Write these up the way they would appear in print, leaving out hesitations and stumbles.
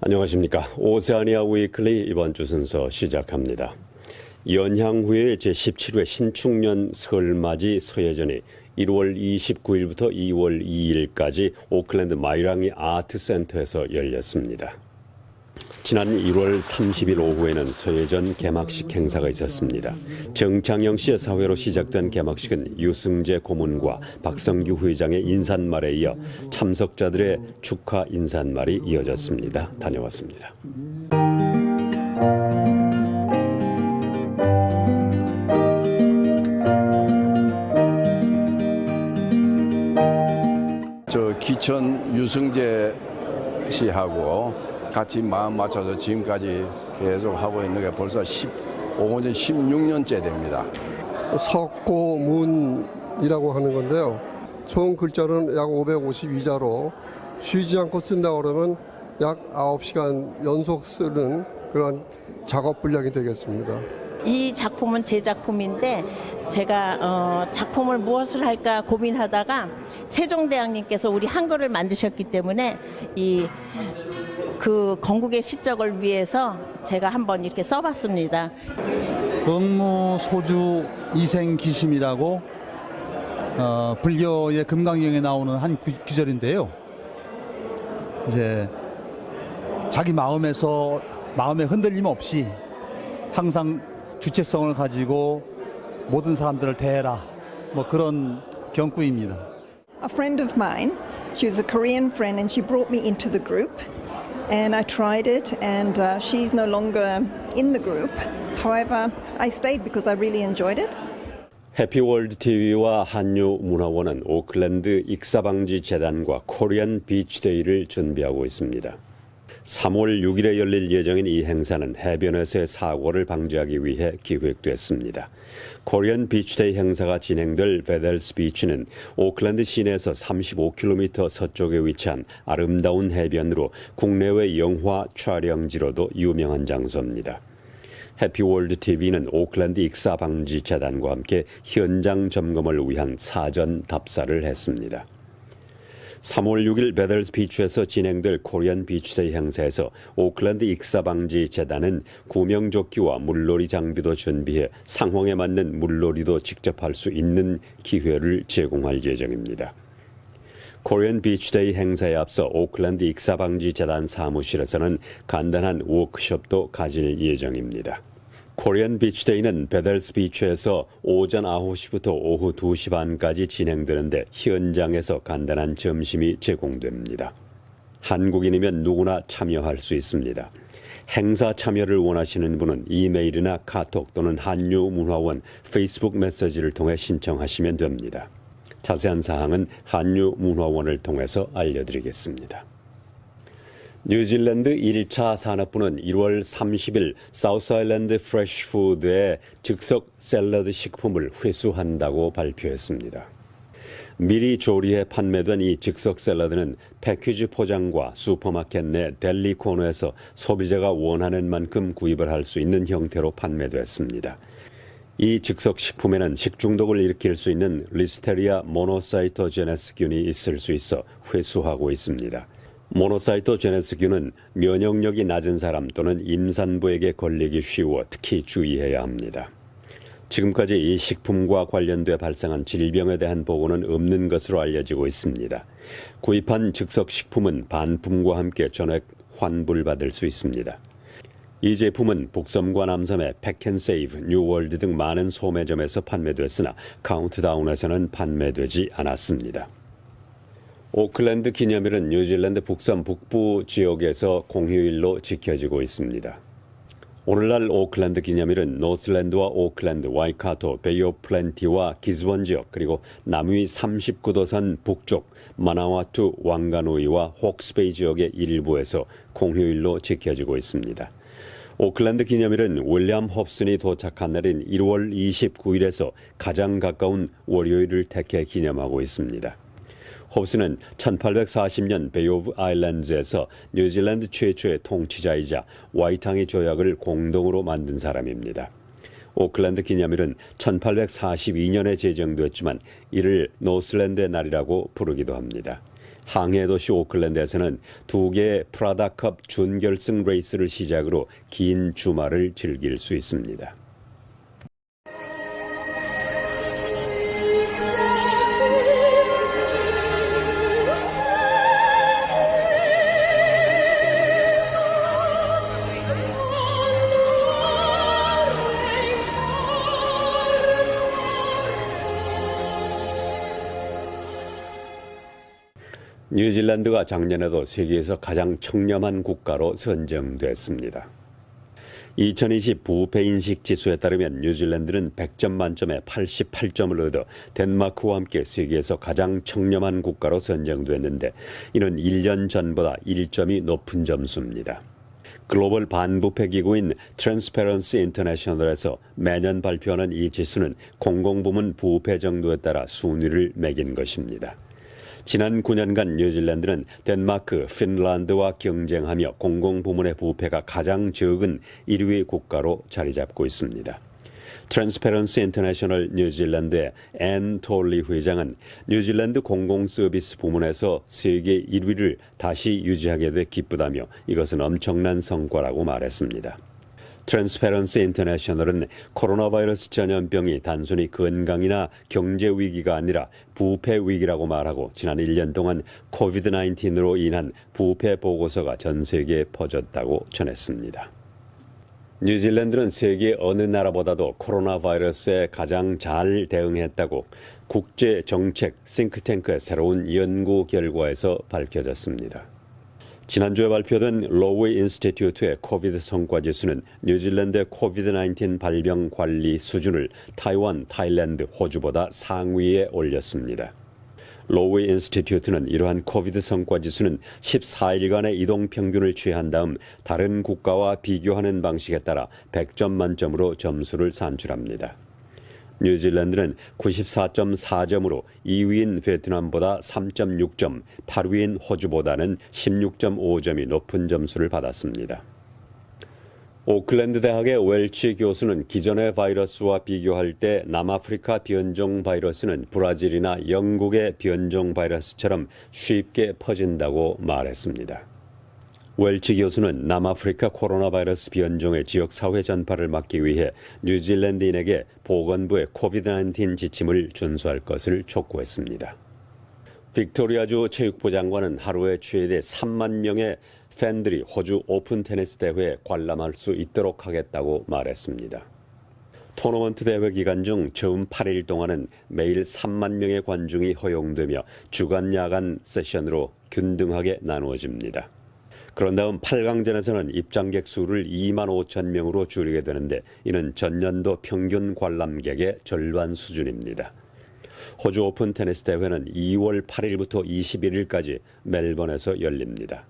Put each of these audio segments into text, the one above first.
안녕하십니까. 오세아니아 위클리 이번 주 순서 시작합니다. 연향 후에 제17회 신축년 설맞이 서예전이 1월 29일부터 2월 2일까지 오클랜드 마이랑이 아트센터에서 열렸습니다. 지난 1월 30일 오후에는 서예전 개막식 행사가 있었습니다. 정창영 씨의 사회로 시작된 개막식은 유승재 고문과 박성규 회장의 인사말에 이어 참석자들의 축하 인사말이 이어졌습니다. 다녀왔습니다. 기천 유승재 씨하고 같이 마음 맞춰서 지금까지 계속 하고 있는 게 벌써 16년째 됩니다. 석고문이라고 하는 건데요. 총 글자는 약 552자로 쉬지 않고 쓴다 그러면 약 9시간 연속 쓰는 그런 작업 분량이 되겠습니다. 이 작품은 제 작품인데 제가 작품을 무엇을 할까 고민하다가 세종대왕님께서 우리 한글을 만드셨기 때문에 그 건국의 시적을 위해서 제가 한번 이렇게 써봤습니다. 경무소주 이생기심이라고 불교의 금강경에 나오는 한 구절인데요. 이제 자기 마음의 흔들림 없이 항상 주체성을 가지고 모든 사람들을 대해라, 뭐 그런 경구입니다. A friend of mine, she was a Korean friend and she brought me into the group and I tried it and she's no longer in the group. However, I stayed because I really enjoyed it. 해피월드 TV와 한유문화원은 오클랜드 익사방지 재단과 코리안 비치데이를 준비하고 있습니다. 3월 6일에 열릴 예정인 이 행사는 해변에서의 사고를 방지하기 위해 기획됐습니다. 코리안 비치데이 행사가 진행될 베델스 비치는 오클랜드 시내에서 35km 서쪽에 위치한 아름다운 해변으로 국내외 영화 촬영지로도 유명한 장소입니다. 해피월드 TV는 오클랜드 익사방지재단과 함께 현장 점검을 위한 사전 답사를 했습니다. 3월 6일 베델스 비치에서 진행될 코리안 비치데이 행사에서 오클랜드 익사방지재단은 구명조끼와 물놀이 장비도 준비해 상황에 맞는 물놀이도 직접 할 수 있는 기회를 제공할 예정입니다. 코리안 비치데이 행사에 앞서 오클랜드 익사방지재단 사무실에서는 간단한 워크숍도 가질 예정입니다. 코리안 비치데이는 베델스 비치에서 오전 9시부터 오후 2시 반까지 진행되는데 현장에서 간단한 점심이 제공됩니다. 한국인이면 누구나 참여할 수 있습니다. 행사 참여를 원하시는 분은 이메일이나 카톡 또는 한유문화원 페이스북 메시지를 통해 신청하시면 됩니다. 자세한 사항은 한유문화원을 통해서 알려드리겠습니다. 뉴질랜드 1차 산업부는 1월 30일 사우스아일랜드 프레쉬푸드의 즉석 샐러드 식품을 회수한다고 발표했습니다. 미리 조리해 판매된 이 즉석 샐러드는 패키지 포장과 슈퍼마켓 내 델리 코너에서 소비자가 원하는 만큼 구입을 할 수 있는 형태로 판매됐습니다. 이 즉석 식품에는 식중독을 일으킬 수 있는 리스테리아 모노사이토제네스균이 있을 수 있어 회수하고 있습니다. 모노사이토제네스균은 면역력이 낮은 사람 또는 임산부에게 걸리기 쉬워 특히 주의해야 합니다. 지금까지 이 식품과 관련돼 발생한 질병에 대한 보고는 없는 것으로 알려지고 있습니다. 구입한 즉석 식품은 반품과 함께 전액 환불받을 수 있습니다. 이 제품은 북섬과 남섬의 팩앤세이브, 뉴월드 등 많은 소매점에서 판매됐으나 카운트다운에서는 판매되지 않았습니다. 오클랜드 기념일은 뉴질랜드 북섬 북부 지역에서 공휴일로 지켜지고 있습니다. 오늘날 오클랜드 기념일은 노슬랜드와 오클랜드, 와이카토, 베이 오브 플랜티와 기즈번 지역 그리고 남위 39도선 북쪽 마나와투, 왕가누이와 혹스베이 지역의 일부에서 공휴일로 지켜지고 있습니다. 오클랜드 기념일은 윌리엄 홉슨이 도착한 날인 1월 29일에서 가장 가까운 월요일을 택해 기념하고 있습니다. 홉슨은 1840년 베이 오브 아일랜드에서 뉴질랜드 최초의 통치자이자 와이탕이 조약을 공동으로 만든 사람입니다. 오클랜드 기념일은 1842년에 제정되었지만 이를 노슬랜드의 날이라고 부르기도 합니다. 항해 도시 오클랜드에서는 2개의 프라다컵 준결승 레이스를 시작으로 긴 주말을 즐길 수 있습니다. 뉴질랜드가 작년에도 세계에서 가장 청렴한 국가로 선정됐습니다. 2020 부패인식 지수에 따르면 뉴질랜드는 100점 만점에 88점을 얻어 덴마크와 함께 세계에서 가장 청렴한 국가로 선정됐는데 이는 1년 전보다 1점이 높은 점수입니다. 글로벌 반부패 기구인 트랜스페런시 인터내셔널에서 매년 발표하는 이 지수는 공공부문 부패 정도에 따라 순위를 매긴 것입니다. 지난 9년간 뉴질랜드는 덴마크, 핀란드와 경쟁하며 공공부문의 부패가 가장 적은 1위 국가로 자리 잡고 있습니다. 트랜스페런시 인터내셔널 뉴질랜드의 앤 톨리 회장은 뉴질랜드 공공서비스 부문에서 세계 1위를 다시 유지하게 돼 기쁘다며 이것은 엄청난 성과라고 말했습니다. 트랜스페런시 인터내셔널은 코로나 바이러스 전염병이 단순히 건강이나 경제 위기가 아니라 부패 위기라고 말하고 지난 1년 동안 코비드-19으로 인한 부패 보고서가 전 세계에 퍼졌다고 전했습니다. 뉴질랜드는 세계 어느 나라보다도 코로나 바이러스에 가장 잘 대응했다고 국제정책 싱크탱크의 새로운 연구 결과에서 밝혀졌습니다. 지난주에 발표된 로우 인스티튜트의 코비드 성과 지수는 뉴질랜드의 코비드-19 발병 관리 수준을 타이완, 타일랜드, 호주보다 상위에 올렸습니다. 로우 인스티튜트는 이러한 코비드 성과 지수는 14일간의 이동 평균을 취한 다음 다른 국가와 비교하는 방식에 따라 100점 만점으로 점수를 산출합니다. 뉴질랜드는 94.4점으로 2위인 베트남보다 3.6점, 8위인 호주보다는 16.5점이 높은 점수를 받았습니다. 오클랜드 대학의 웰치 교수는 기존의 바이러스와 비교할 때 남아프리카 변종 바이러스는 브라질이나 영국의 변종 바이러스처럼 쉽게 퍼진다고 말했습니다. 웰치 교수는 남아프리카 코로나 바이러스 변종의 지역사회 전파를 막기 위해 뉴질랜드인에게 보건부의 코비드-19 지침을 준수할 것을 촉구했습니다. 빅토리아주 체육부 장관은 하루에 최대 3만 명의 팬들이 호주 오픈 테니스 대회에 관람할 수 있도록 하겠다고 말했습니다. 토너먼트 대회 기간 중 처음 8일 동안은 매일 3만 명의 관중이 허용되며 주간 야간 세션으로 균등하게 나누어집니다. 그런 다음 8강전에서는 입장객 수를 2만 5천 명으로 줄이게 되는데 이는 전년도 평균 관람객의 절반 수준입니다. 호주 오픈 테니스 대회는 2월 8일부터 21일까지 멜번에서 열립니다.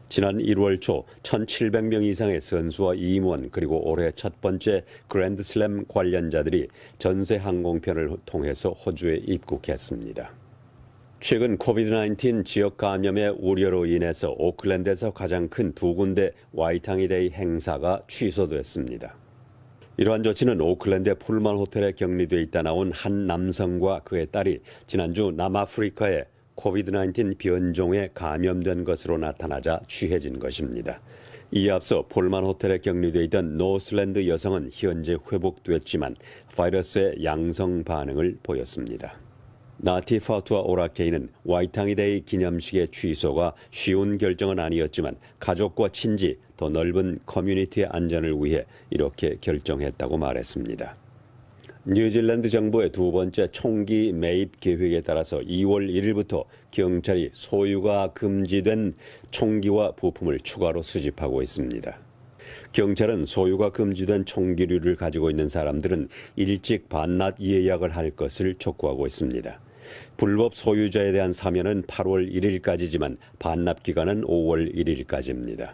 지난 1월 초 1,700명 이상의 선수와 임원 그리고 올해 첫 번째 그랜드슬램 관련자들이 전세 항공편을 통해서 호주에 입국했습니다. 최근 코비드-19 지역 감염의 우려로 인해서 오클랜드에서 가장 큰 2군데 와이탕이데이 행사가 취소됐습니다. 이러한 조치는 오클랜드의 풀만 호텔에 격리돼 있다 나온 한 남성과 그의 딸이 지난주 남아프리카의 코비드-19 변종에 감염된 것으로 나타나자 취해진 것입니다. 이에 앞서 폴만 호텔에 격리돼 있던 노슬랜드 여성은 현재 회복됐지만 바이러스의 양성 반응을 보였습니다. 나티 파투아 오라케이는 와이탕이데이 기념식의 취소가 쉬운 결정은 아니었지만 가족과 친지, 더 넓은 커뮤니티의 안전을 위해 이렇게 결정했다고 말했습니다. 뉴질랜드 정부의 두 번째 총기 매입 계획에 따라서 2월 1일부터 경찰이 소유가 금지된 총기와 부품을 추가로 수집하고 있습니다. 경찰은 소유가 금지된 총기류를 가지고 있는 사람들은 일찍 반납 예약을 할 것을 촉구하고 있습니다. 불법 소유자에 대한 사면은 8월 1일까지지만 반납 기간은 5월 1일까지입니다.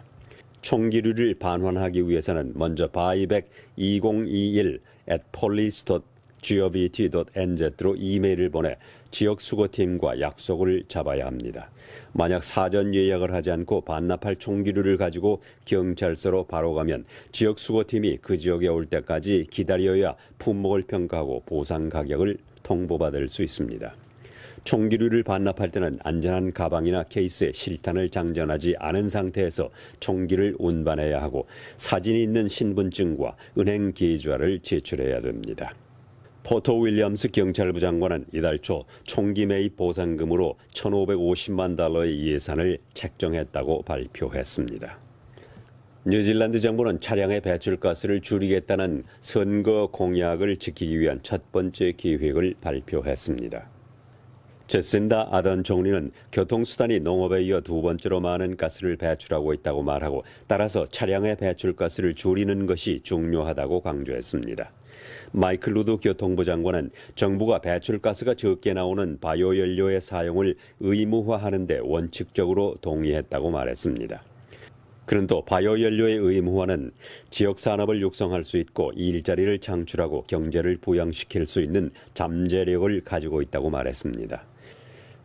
총기류를 반환하기 위해서는 먼저 buyback 2021@police.gov.nz로 이메일을 보내 지역 수거팀과 약속을 잡아야 합니다. 만약 사전 예약을 하지 않고 반납할 총기류를 가지고 경찰서로 바로 가면 지역 수거팀이 그 지역에 올 때까지 기다려야 품목을 평가하고 보상 가격을 통보받을 수 있습니다. 총기류를 반납할 때는 안전한 가방이나 케이스에 실탄을 장전하지 않은 상태에서 총기를 운반해야 하고 사진이 있는 신분증과 은행 계좌를 제출해야 됩니다. 포터 윌리엄스 경찰부 장관은 이달 초 총기 매입 보상금으로 1,550만 달러의 예산을 책정했다고 발표했습니다. 뉴질랜드 정부는 차량의 배출가스를 줄이겠다는 선거 공약을 지키기 위한 첫 번째 계획을 발표했습니다. 제신다 아던 총리는 교통수단이 농업에 이어 두 번째로 많은 가스를 배출하고 있다고 말하고 따라서 차량의 배출가스를 줄이는 것이 중요하다고 강조했습니다. 마이클 루드 교통부 장관은 정부가 배출가스가 적게 나오는 바이오연료의 사용을 의무화하는 데 원칙적으로 동의했다고 말했습니다. 그는 또 바이오연료의 의무화는 지역산업을 육성할 수 있고 일자리를 창출하고 경제를 부양시킬 수 있는 잠재력을 가지고 있다고 말했습니다.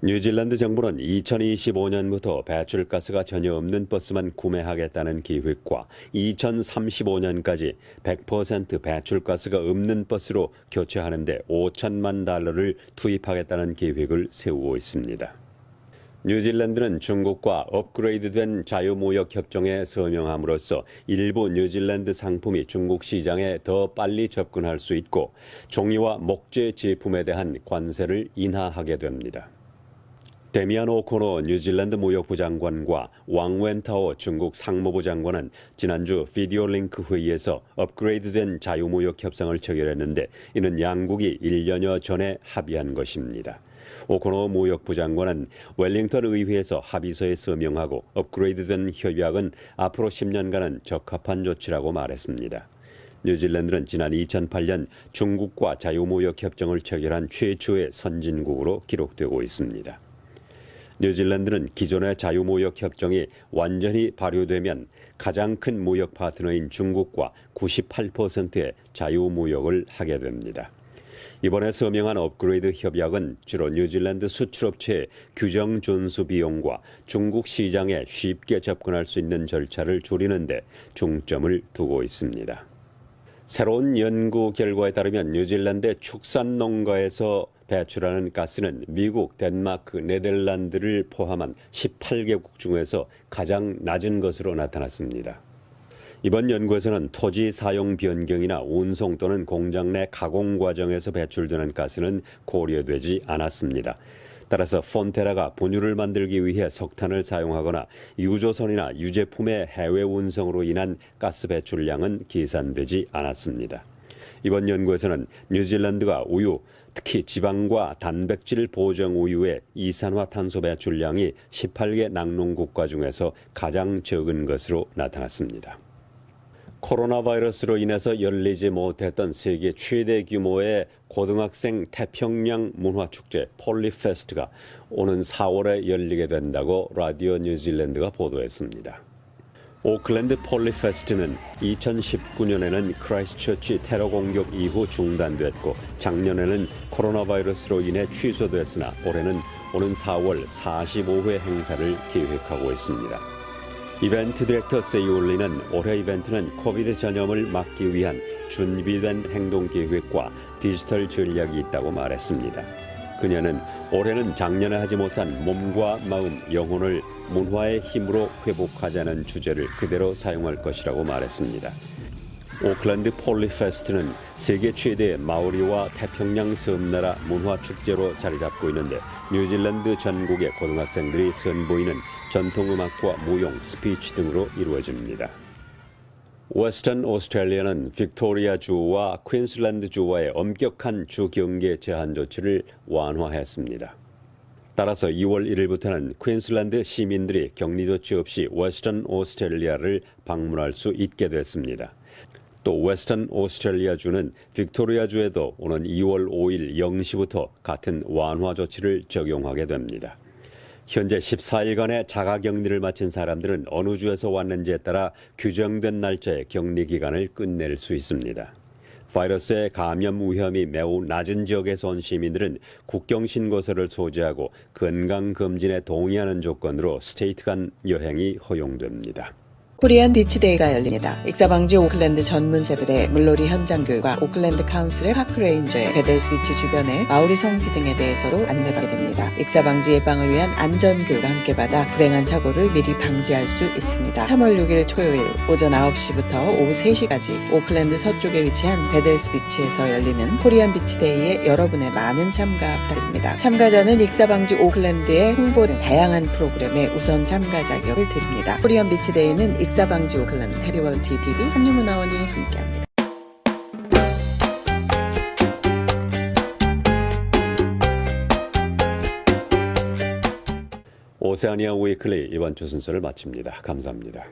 뉴질랜드 정부는 2025년부터 배출가스가 전혀 없는 버스만 구매하겠다는 계획과 2035년까지 100% 배출가스가 없는 버스로 교체하는 데 5천만 달러를 투입하겠다는 계획을 세우고 있습니다. 뉴질랜드는 중국과 업그레이드된 자유무역협정에 서명함으로써 일부 뉴질랜드 상품이 중국 시장에 더 빨리 접근할 수 있고 종이와 목재 제품에 대한 관세를 인하하게 됩니다. 데미안 오코노 뉴질랜드 무역부 장관과 왕 웬타오 중국 상무부 장관은 지난주 비디오 링크 회의에서 업그레이드된 자유무역 협상을 체결했는데 이는 양국이 1년여 전에 합의한 것입니다. 오코노 무역부 장관은 웰링턴 의회에서 합의서에 서명하고 업그레이드된 협약은 앞으로 10년간은 적합한 조치라고 말했습니다. 뉴질랜드는 지난 2008년 중국과 자유무역 협정을 체결한 최초의 선진국으로 기록되고 있습니다. 뉴질랜드는 기존의 자유무역 협정이 완전히 발효되면 가장 큰 무역 파트너인 중국과 98%의 자유무역을 하게 됩니다. 이번에 서명한 업그레이드 협약은 주로 뉴질랜드 수출업체의 규정 준수 비용과 중국 시장에 쉽게 접근할 수 있는 절차를 줄이는 데 중점을 두고 있습니다. 새로운 연구 결과에 따르면 뉴질랜드 축산 농가에서 배출하는 가스는 미국, 덴마크, 네덜란드를 포함한 18개국 중에서 가장 낮은 것으로 나타났습니다. 이번 연구에서는 토지 사용 변경이나 운송 또는 공장 내 가공 과정에서 배출되는 가스는 고려되지 않았습니다. 따라서 폰테라가 분유를 만들기 위해 석탄을 사용하거나 유조선이나 유제품의 해외 운송으로 인한 가스 배출량은 계산되지 않았습니다. 이번 연구에서는 뉴질랜드가 우유, 특히 지방과 단백질 보정 우유의 이산화탄소 배출량이 18개 낙농국가 중에서 가장 적은 것으로 나타났습니다. 코로나 바이러스로 인해서 열리지 못했던 세계 최대 규모의 고등학생 태평양 문화축제 폴리페스트가 오는 4월에 열리게 된다고 라디오 뉴질랜드가 보도했습니다. 오클랜드 폴리페스트는 2019년에는 크라이스트처치 테러 공격 이후 중단됐고 작년에는 코로나 바이러스로 인해 취소됐으나 올해는 오는 4월 45회 행사를 계획하고 있습니다. 이벤트 디렉터 세이올리는 올해 이벤트는 코비드 전염을 막기 위한 준비된 행동 계획과 디지털 전략이 있다고 말했습니다. 그녀는 올해는 작년에 하지 못한 몸과 마음, 영혼을 문화의 힘으로 회복하자는 주제를 그대로 사용할 것이라고 말했습니다. 오클랜드 폴리페스트는 세계 최대의 마오리와 태평양 섬나라 문화축제로 자리 잡고 있는데 뉴질랜드 전국의 고등학생들이 선보이는 전통음악과 무용, 스피치 등으로 이루어집니다. 웨스턴 오스트레일리아는 빅토리아주와 퀸슬랜드주와의 엄격한 주경계 제한 조치를 완화했습니다. 따라서 2월 1일부터는 퀸슬랜드 시민들이 격리 조치 없이 웨스턴 오스트레일리아를 방문할 수 있게 됐습니다. 또 웨스턴 오스트레일리아주는 빅토리아주에도 오는 2월 5일 0시부터 같은 완화 조치를 적용하게 됩니다. 현재 14일간의 자가격리를 마친 사람들은 어느 주에서 왔는지에 따라 규정된 날짜에 격리 기간을 끝낼 수 있습니다. 바이러스의 감염 위험이 매우 낮은 지역에서 온 시민들은 국경 신고서를 소지하고 건강검진에 동의하는 조건으로 스테이트 간 여행이 허용됩니다. 코리안 비치데이가 열립니다. 익사방지 오클랜드 전문세들의 물놀이 현장 교육과 오클랜드 카운슬의 파크레인저의 베델스 비치 주변의 마오리 성지 등에 대해서도 안내받게 됩니다. 익사방지 예방을 위한 안전교육도 함께 받아 불행한 사고를 미리 방지할 수 있습니다. 3월 6일 토요일 오전 9시부터 오후 3시까지 오클랜드 서쪽에 위치한 베델스 비치에서 열리는 코리안 비치데이에 여러분의 많은 참가 부탁드립니다. 참가자는 익사방지 오클랜드의 홍보 등 다양한 프로그램에 우선 참가 자격을 드립니다. 코리안 비치데이는 익사방지 오클랜드, 해리월드 TV, 한유문화원이 함께합니다. 오세아니아 위클리 이번 주 순서를 마칩니다. 감사합니다.